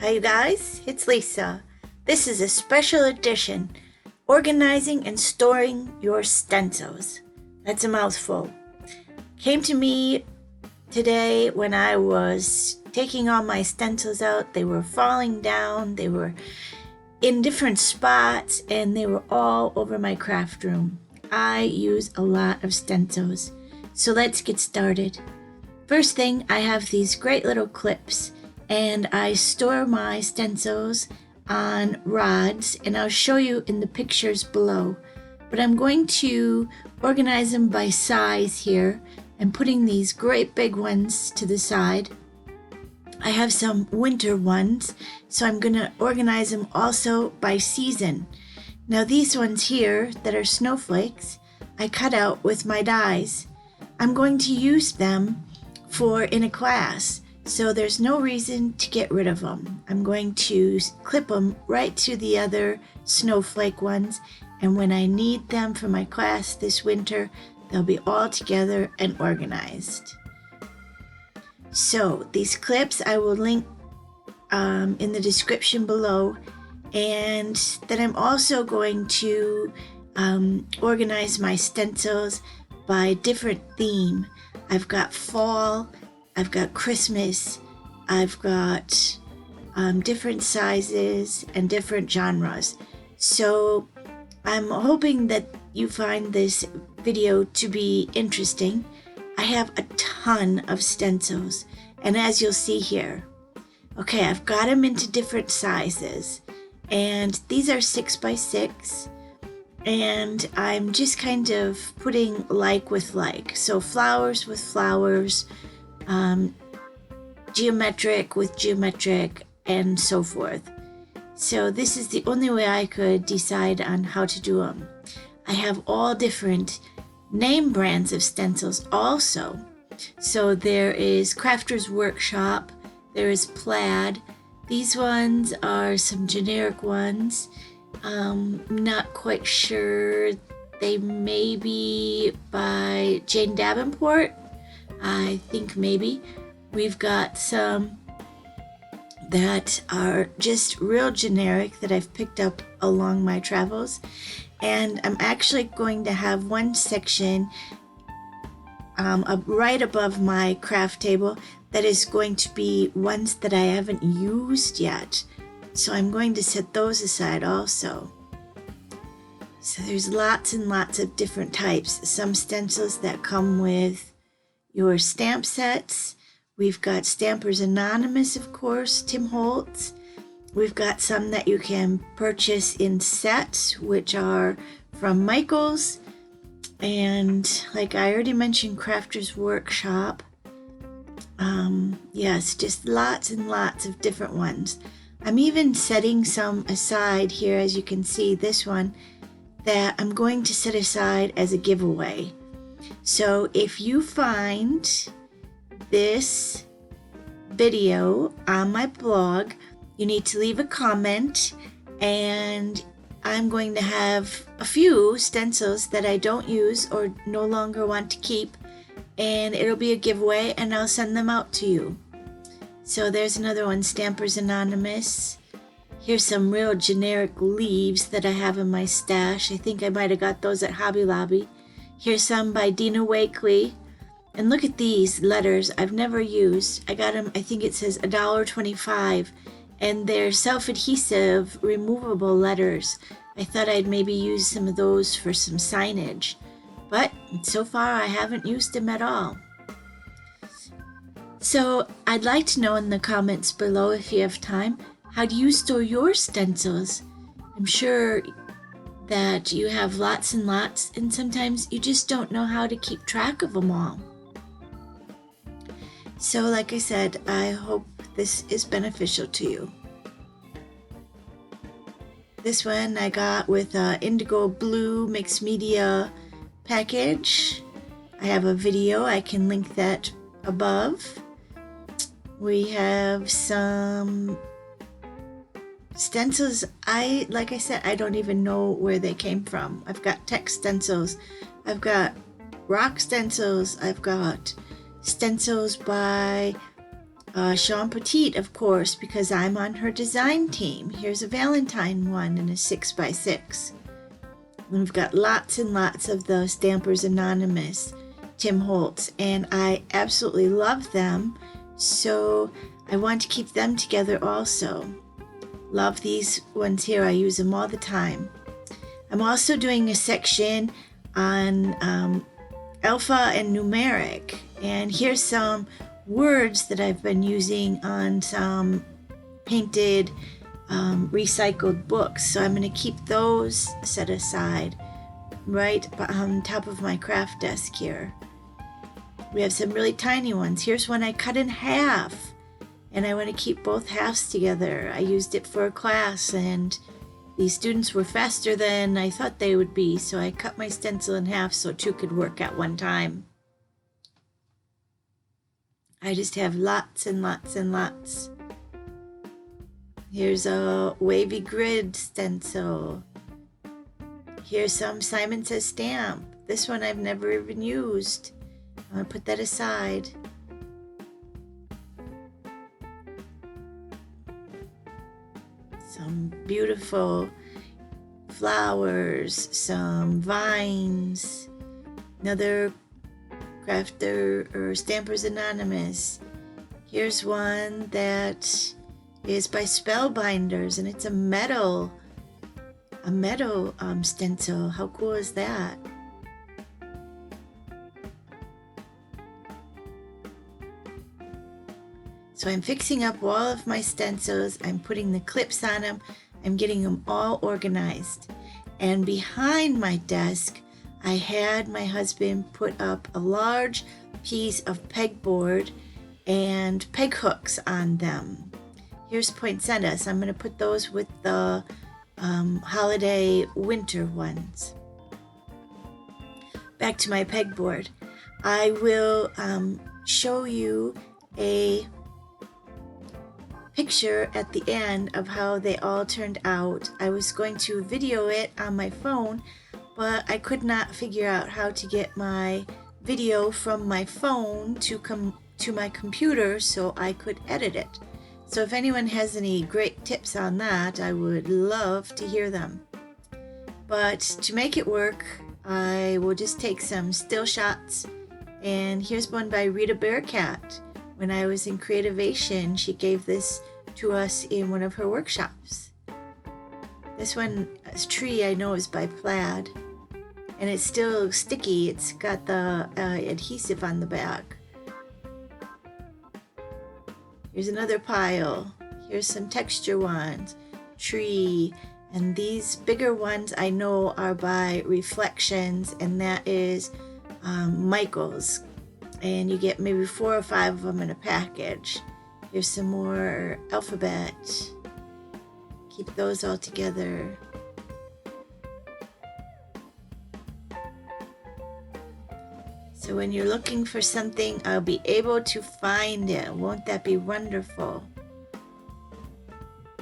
Hi guys, it's Lisa. This is a special edition, organizing and storing your stencils. That's a mouthful. Came to me today when I was taking all my stencils out. They were falling down, they were in different spots, and they were all over my craft room. I use a lot of stencils, so let's get started. First thing, I have these great little clips, and I store my stencils on rods, and I'll show you in the pictures below. But I'm going to organize them by size here and putting these great big ones to the side. I have some winter ones, so I'm going to organize them also by season. Now these ones here that are snowflakes, I cut out with my dies. I'm going to use them in a class, so there's no reason to get rid of them. I'm going to clip them right to the other snowflake ones, and when I need them for my class this winter, they'll be all together and organized. So these clips I will link in the description below, and then I'm also going to organize my stencils by different theme. I've got fall, I've got Christmas, I've got different sizes and different genres. So I'm hoping that you find this video to be interesting. I have a ton of stencils, and as you'll see here, okay, I've got them into different sizes, and these are 6x6. And I'm just kind of putting like with like. So flowers with flowers, geometric with geometric, and so forth. So this is the only way I could decide on how to do them. I have all different name brands of stencils also. So there is Crafter's Workshop, there is Plaid. These ones are some generic ones. Not quite sure. They may be by Jane Davenport. I think maybe. We've got some that are just real generic that I've picked up along my travels. And I'm actually going to have one section right above my craft table that is going to be ones that I haven't used yet. So I'm going to set those aside also. So there's lots and lots of different types. Some stencils that come with your stamp sets. We've got Stampers Anonymous, of course, Tim Holtz. We've got some that you can purchase in sets, which are from Michaels. And like I already mentioned, Crafter's Workshop. Yes, just lots and lots of different ones. I'm even setting some aside here, as you can see, this one, that I'm going to set aside as a giveaway. So if you find this video on my blog, you need to leave a comment, and I'm going to have a few stencils that I don't use or no longer want to keep, and it'll be a giveaway, and I'll send them out to you. So there's another one, Stampers Anonymous. Here's some real generic leaves that I have in my stash. I think I might have got those at Hobby Lobby. Here's some by Dina Wakely. And look at these letters I've never used. I got them, I think it says $1.25. And they're self-adhesive, removable letters. I thought I'd maybe use some of those for some signage. But so far I haven't used them at all. So I'd like to know in the comments below, if you have time, how do you store your stencils? I'm sure that you have lots and lots, and sometimes you just don't know how to keep track of them all. So like I said, I hope this is beneficial to you. This one I got with an indigo blue mixed media package. I have a video, I can link that above. We have some stencils. Like I said, I don't even know where they came from. I've got text stencils, I've got rock stencils, I've got stencils by Sean Petit, of course, because I'm on her design team. Here's a Valentine one in a 6x6. And we've got lots and lots of the Stampers Anonymous, Tim Holtz, and I absolutely love them. So I want to keep them together also. Love these ones here. I use them all the time. I'm also doing a section on alpha and numeric. And here's some words that I've been using on some painted recycled books. So I'm going to keep those set aside right on top of my craft desk here. We have some really tiny ones. Here's one I cut in half. And I want to keep both halves together. I used it for a class and these students were faster than I thought they would be, so I cut my stencil in half so two could work at one time. I just have lots and lots and lots. Here's a wavy grid stencil. Here's some Simon Says stamp. This one I've never even used. I'm going to put that aside. Some beautiful flowers, some vines, another Crafter or Stampers Anonymous. Here's one that is by Spellbinders, and it's a metal stencil. How cool is that? So I'm fixing up all of my stencils. I'm putting the clips on them. I'm getting them all organized. And behind my desk, I had my husband put up a large piece of pegboard and peg hooks on them. Here's poinsettias. I'm going to put those with the holiday winter ones. Back to my pegboard. I will show you a picture at the end of how they all turned out. I was going to video it on my phone, but I could not figure out how to get my video from my phone to my computer so I could edit it. So if anyone has any great tips on that, I would love to hear them. But to make it work, I will just take some still shots. And here's one by Rita Bearcat. When I was in Creativation, she gave this to us in one of her workshops. This one's tree I know is by Plaid, and it's still sticky. It's got the adhesive on the back. Here's another pile. Here's some texture ones, tree, and these bigger ones I know are by Reflections, and that is Michael's. And you get maybe 4 or 5 of them in a package. Here's some more alphabet. Keep those all together. So when you're looking for something, I'll be able to find it. Won't that be wonderful?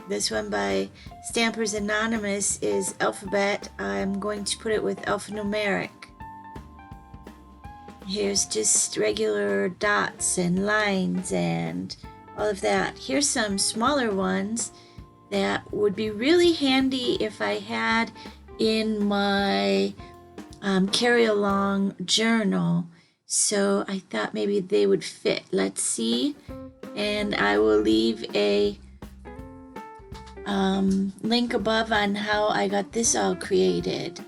This one by Stampers Anonymous is alphabet. I'm going to put it with alphanumeric. Here's just regular dots and lines and all of that. Here's some smaller ones that would be really handy if I had in my carry-along journal. So I thought maybe they would fit. Let's see. And I will leave a link above on how I got this all created.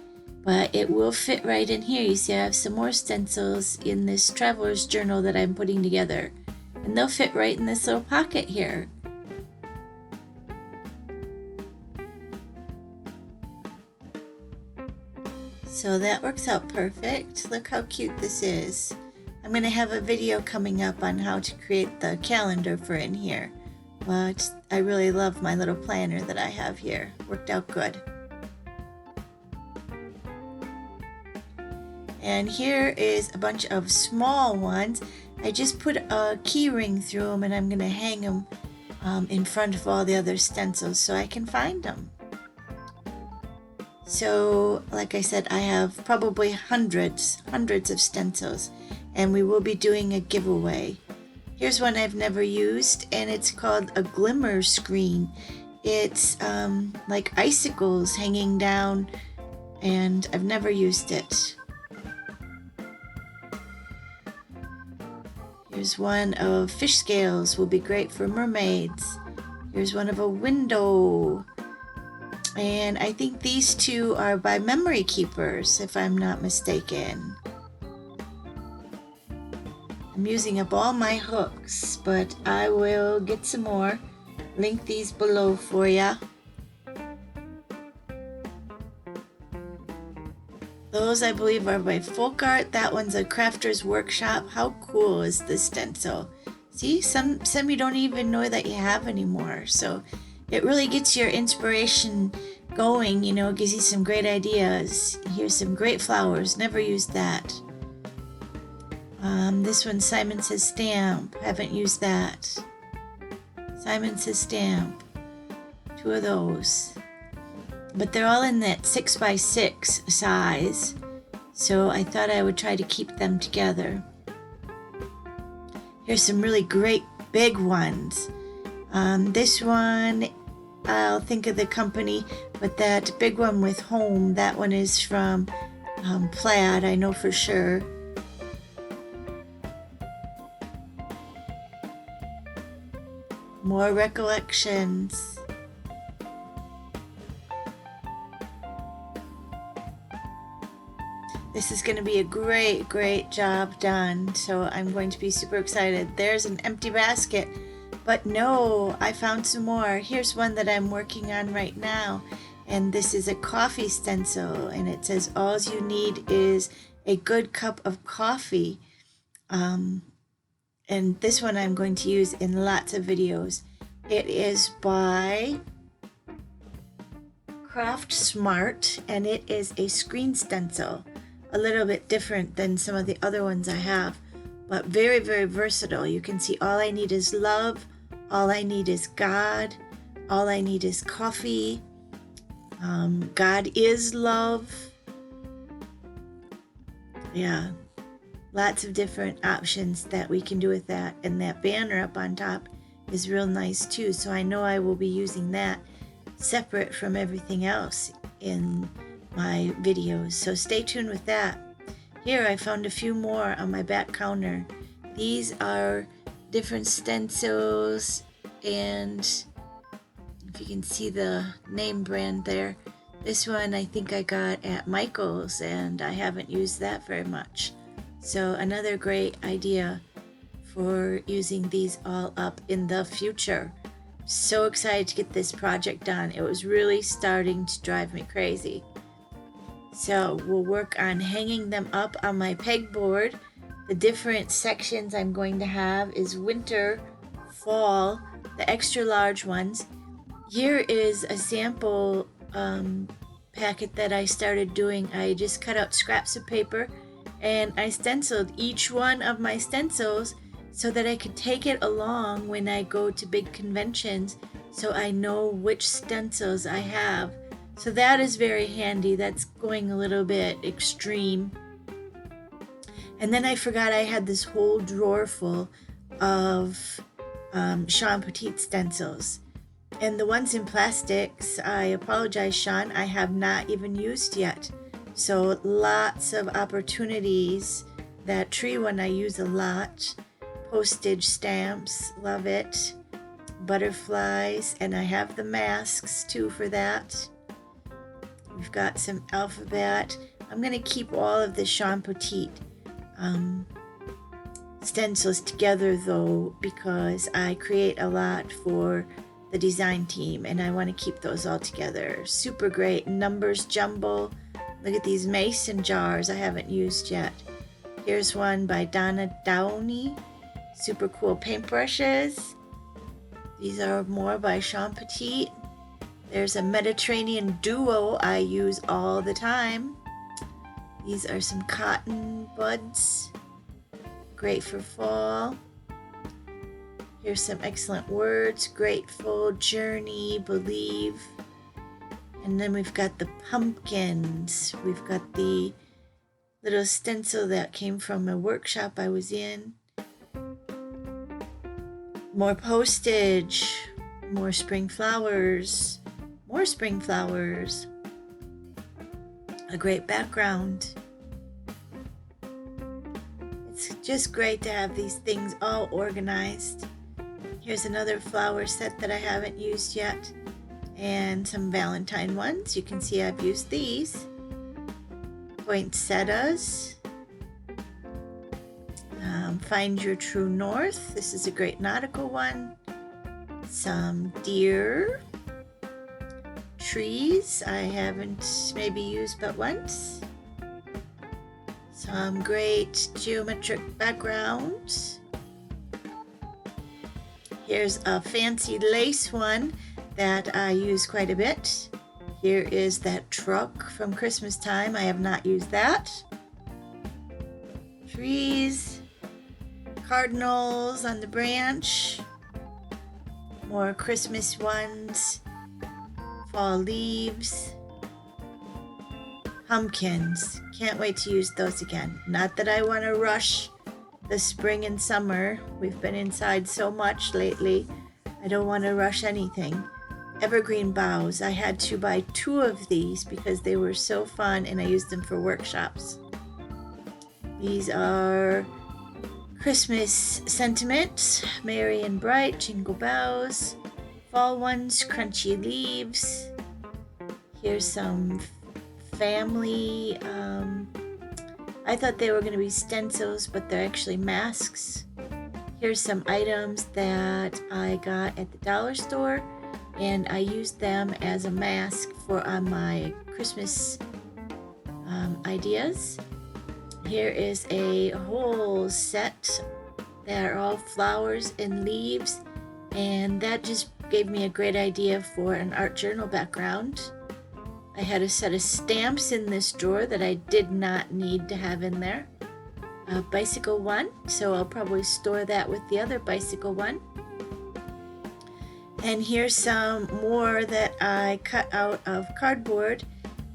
But it will fit right in here. You see I have some more stencils in this traveler's journal that I'm putting together. And they'll fit right in this little pocket here. So that works out perfect. Look how cute this is. I'm going to have a video coming up on how to create the calendar for in here. But I really love my little planner that I have here. Worked out good. And here is a bunch of small ones. I just put a key ring through them and I'm going to hang them in front of all the other stencils so I can find them. So, like I said, I have probably hundreds of stencils, and we will be doing a giveaway. Here's one I've never used, and it's called a glimmer screen. It's like icicles hanging down, and I've never used it. Here's one of fish scales, will be great for mermaids. Here's one of a window. And I think these two are by Memory Keepers, if I'm not mistaken. I'm using up all my hooks, but I will get some more. Link these below for ya. Those I believe are by Folk Art. That one's a Crafter's Workshop. How cool is this stencil? See, some you don't even know that you have anymore. So it really gets your inspiration going, you know, gives you some great ideas. Here's some great flowers. Never used that. This one, Simon Says Stamp. Haven't used that. Simon Says Stamp. Two of those. But they're all in that 6x6 size. So I thought I would try to keep them together. Here's some really great big ones. This one, I'll think of the company, but that big one with home, that one is from Plaid, I know for sure. More recollections. This is going to be a great job done, so I'm going to be super excited. There's an empty basket, but no, I found some more. Here's one that I'm working on right now, and this is a coffee stencil, and it says all you need is a good cup of coffee. And this one I'm going to use in lots of videos. It is by Craft Smart, and it is a screen stencil. A little bit different than some of the other ones I have, but very versatile. You can see all I need is love, all I need is God, all I need is coffee. God is love. Yeah, lots of different options that we can do with that, and that banner up on top is real nice too, so I know I will be using that separate from everything else in my videos, so stay tuned with that. Here I found a few more on my back counter. These are different stencils, and if you can see the name brand there, this one I think I got at Michael's, and I haven't used that very much. So another great idea for using these all up in the future. So excited to get this project done. It was really starting to drive me crazy. So we'll work on hanging them up on my pegboard. The different sections I'm going to have is winter, fall, the extra large ones. Here is a sample packet that I started doing. I just cut out scraps of paper and I stenciled each one of my stencils so that I could take it along when I go to big conventions, so I know which stencils I have. So that is very handy. That's going a little bit extreme. And then I forgot I had this whole drawer full of Sean Petit stencils. And the ones in plastics, I apologize, Sean, I have not even used yet. So lots of opportunities. That tree one I use a lot. Postage stamps, love it. Butterflies, and I have the masks too for that. We've got some alphabet. I'm going to keep all of the Sean Petit stencils together though, because I create a lot for the design team and I want to keep those all together. Super great. Numbers jumble. Look at these mason jars I haven't used yet. Here's one by Donna Downey. Super cool paintbrushes. These are more by Sean Petit. There's a Mediterranean duo I use all the time. These are some cotton buds. Great for fall. Here's some excellent words. Grateful, journey, believe. And then we've got the pumpkins. We've got the little stencil that came from a workshop I was in. More postage, more spring flowers, more spring flowers, a great background. It's just great to have these things all organized. Here's another flower set that I haven't used yet, and some Valentine ones. You can see I've used these. Poinsettias. Find Your True North. This is a great nautical one. Some deer. Trees I haven't maybe used but once. Some great geometric backgrounds. Here's a fancy lace one that I use quite a bit. Here is that truck from Christmas time. I have not used that. Trees. Cardinals on the branch. More Christmas ones. Fall leaves. Pumpkins. Can't wait to use those again. Not that I want to rush the spring and summer. We've been inside so much lately. I don't want to rush anything. Evergreen boughs. I had to buy 2 of these because they were so fun and I used them for workshops. These are Christmas sentiments. Merry and bright, jingle bells. Fall ones, crunchy leaves. Here's some family. I thought they were going to be stencils, but they're actually masks. Here's some items that I got at the dollar store, and I used them as a mask for on my Christmas ideas. Here is a whole set that are all flowers and leaves, and that just gave me a great idea for an art journal background. I had a set of stamps in this drawer that I did not need to have in there. A bicycle one, so I'll probably store that with the other bicycle one. And here's some more that I cut out of cardboard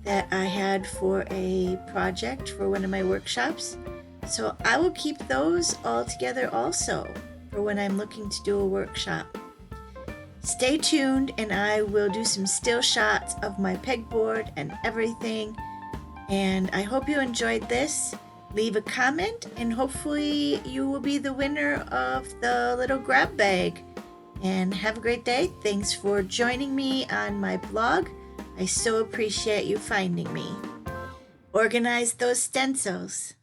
that I had for a project for one of my workshops. So I will keep those all together also for when I'm looking to do a workshop. Stay tuned and I will do some still shots of my pegboard and everything. And I hope you enjoyed this. Leave a comment and hopefully you will be the winner of the little grab bag. And have a great day. Thanks for joining me on my blog. I so appreciate you finding me. Organize those stencils.